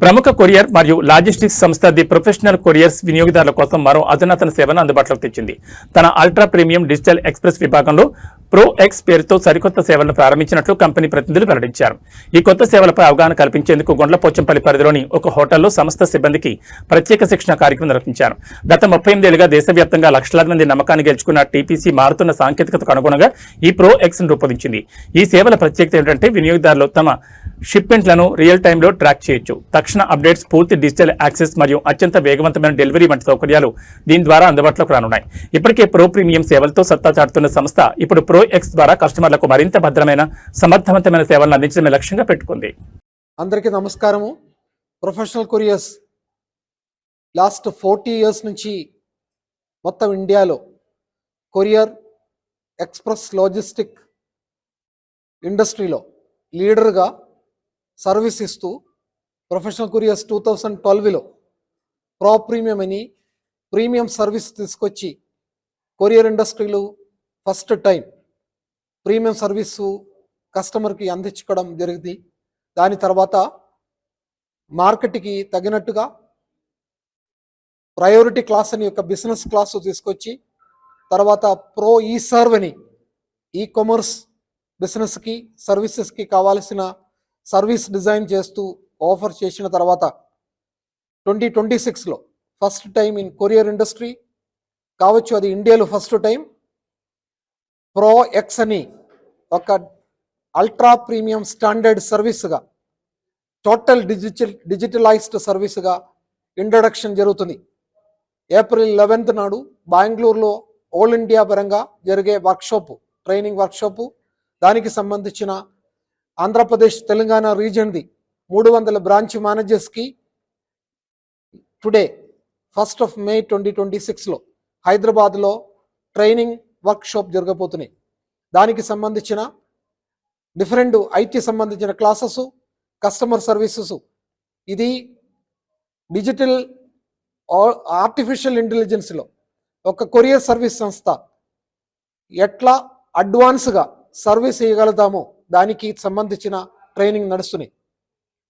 ప్రముఖ కొరియర్ మరియు లాజిస్టిక్స్ సంస్థ ది ప్రొఫెషనల్ కొరియర్స్ వినియోగదారుల కోసం మరో అధునాతన సేవను అందుబాటులోకి తెచ్చింది. తన అల్ట్రా ప్రీమియం డిజిటల్ ఎక్స్ప్రెస్ విభాగంలో ప్రో ఎక్స్ పేరుతో సరికొత్త సేవలను ప్రారంభించినట్లు కంపెనీ ప్రతినిధులు వెల్లడించారు. ఈ కొత్త సేవలపై అవగాహన కల్పించేందుకు గుండ్లపోచంపల్లి పరిధిలోని ఒక హోటల్లో సంస్థ సిబ్బందికి ప్రత్యేక శిక్షణ కార్యక్రమం నిర్వహించారు. గత 38 ఏళ్లుగా దేశవ్యాప్తంగా లక్షలాది మంది నమ్మకాన్ని గెలుచుకున్న టీపీసీ మారుతున్న సాంకేతికతకు అనుగుణంగా ఈ ప్రో ఎక్స్ ను రూపొందించింది. ఈ సేవల ప్రత్యేకత ఏంటంటే వినియోగదారులు తమ షిప్మెంట్లను రియల్ టైంలో ట్రాక్ చేయొచ్చు. తక్షణ అప్డేట్స్, పూర్తి డిజిటల్ యాక్సెస్ మరియు అత్యంత వేగవంతమైన డెలివరీ వంటి సౌకర్యాలు దీని ద్వారా అందుబాటులోకి రానున్నాయి. ఇప్పటికే ప్రో ప్రీమియం సేవలతో సత్తా చాటుతున్న సంస్థ ఇప్పుడు ప్రో ఎక్స్ ద్వారా కస్టమర్లకు మరింత భద్రమైన, సమర్థవంతమైన సేవలను అందించడమే లక్ష్యంగా పెట్టుకుంది. అందరికీ నమస్కారము. ప్రొఫెషనల్ కొరియర్స్ లాస్ట్ 40 ఇయర్స్ నుంచి మొత్తం ఇండియాలో కొరియర్ ఎక్స్ప్రెస్ లాజిస్టిక్ ఇండస్ట్రీలో లీడర్గా సర్వీస్ ఇస్తూ ప్రొఫెషనల్ కొరియర్స్ 2012లో ప్రో ప్రీమియం అని ప్రీమియం సర్వీస్ తీసుకొచ్చి కొరియర్ ఇండస్ట్రీలో ఫస్ట్ టైం ప్రీమియం సర్వీసు కస్టమర్కి అందించుకోవడం జరిగింది. దాని తర్వాత మార్కెట్కి తగినట్టుగా ప్రయారిటీ క్లాస్ అని ఒక బిజినెస్ క్లాసు తీసుకొచ్చి తర్వాత ప్రో ఈ సర్వ్ అని ఈ కామర్స్ బిజినెస్కి సర్వీసెస్కి కావాల్సిన సర్వీస్ డిజైన్ చేస్తూ ఆఫర్ చేసిన తర్వాత 2026లో first time in courier industry కావచ్చు, అది ఇండియాలో ఫస్ట్ టైం ప్రో ఎక్స్ అని ఒక అల్ట్రా ప్రీమియం స్టాండర్డ్ సర్వీస్గా టోటల్ డిజిటలైజ్డ్ సర్వీస్గా ఇంట్రడక్షన్ జరుగుతుంది. ఏప్రిల్ 11th నాడు బెంగళూరులో ఆల్ ఇండియా పరంగా జరిగే వర్క్షాపు, ట్రైనింగ్ వర్క్షాపు, దానికి సంబంధించిన ఆంధ్రప్రదేశ్ తెలంగాణ రీజన్ది 300 బ్రాంచ్ మేనేజర్స్కి టుడే 1 మే 2026లో హైదరాబాద్లో ట్రైనింగ్ వర్క్షాప్ జరగబోతున్నాయి. దానికి సంబంధించిన డిఫరెంట్ ఐటీ సంబంధించిన క్లాసెస్, కస్టమర్ సర్వీసెస్, ఇది డిజిటల్ ఆర్టిఫిషియల్ ఇంటెలిజెన్స్లో ఒక కొరియర్ సర్వీస్ సంస్థ ఎట్లా అడ్వాన్స్గా సర్వీస్ ఇవ్వగలుగుతామో దానికి సంబంధించిన ట్రైనింగ్ నడుస్తున్నాయి.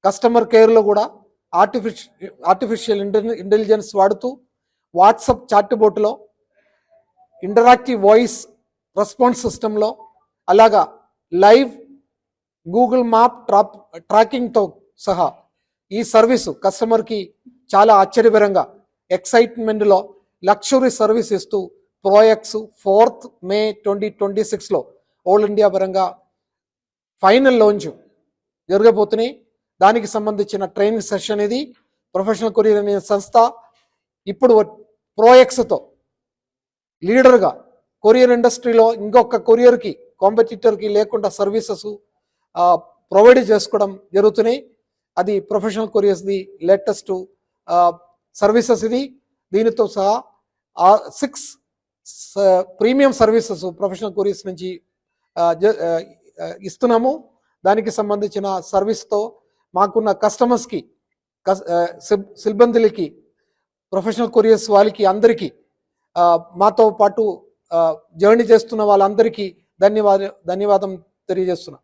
కస్టమర్ కేర్లో కూడా ఆర్టిఫిషియల్ ఇంటెలిజెన్స్ వాడుతూ వాట్సాప్ చాట్ బోట్లో ఇంటరాక్టివ్ వాయిస్ రెస్పాన్స్ సిస్టంలో అలాగా లైవ్ గూగుల్ మ్యాప్ ట్రాకింగ్తో సహా ఈ సర్వీసు కస్టమర్కి చాలా ఆశ్చర్యకరంగా ఎక్సైట్మెంట్లో లగ్జరీ సర్వీస్ ఇస్తూ ప్రోఎక్స్ 4th మే 2026లో ఆల్ ఇండియా పరంగా ఫైనల్ లాంచ్ జరగబోతున్నాయి. దానికి సంబంధించిన ట్రైనింగ్ సెషన్ ఇది. ప్రొఫెషనల్ కొరియర్ అనే సంస్థ ఇప్పుడు ప్రోఎక్స్తో లీడర్గా కొరియర్ ఇండస్ట్రీలో ఇంకొక కొరియర్కి కాంపిటీటర్కి లేకుండా సర్వీసెస్ ప్రొవైడ్ చేసుకోవడం జరుగుతున్నాయి. అది ప్రొఫెషనల్ కొరియర్స్ది లేటెస్ట్ సర్వీసెస్ ఇది. దీనితో సహా 6 ప్రీమియం సర్వీసెస్ ప్రొఫెషనల్ కొరియర్స్ నుంచి ఇస్తున్నాము. దానికి సంబంధించిన సర్వీస్తో మాకున్న కస్టమర్స్కి, సిబ్బందులకి, ప్రొఫెషనల్ కొరియర్స్ వాళ్ళకి అందరికీ, మాతో పాటు జర్నీ చేస్తున్న వాళ్ళందరికీ ధన్యవాదం తెలియజేస్తున్నా.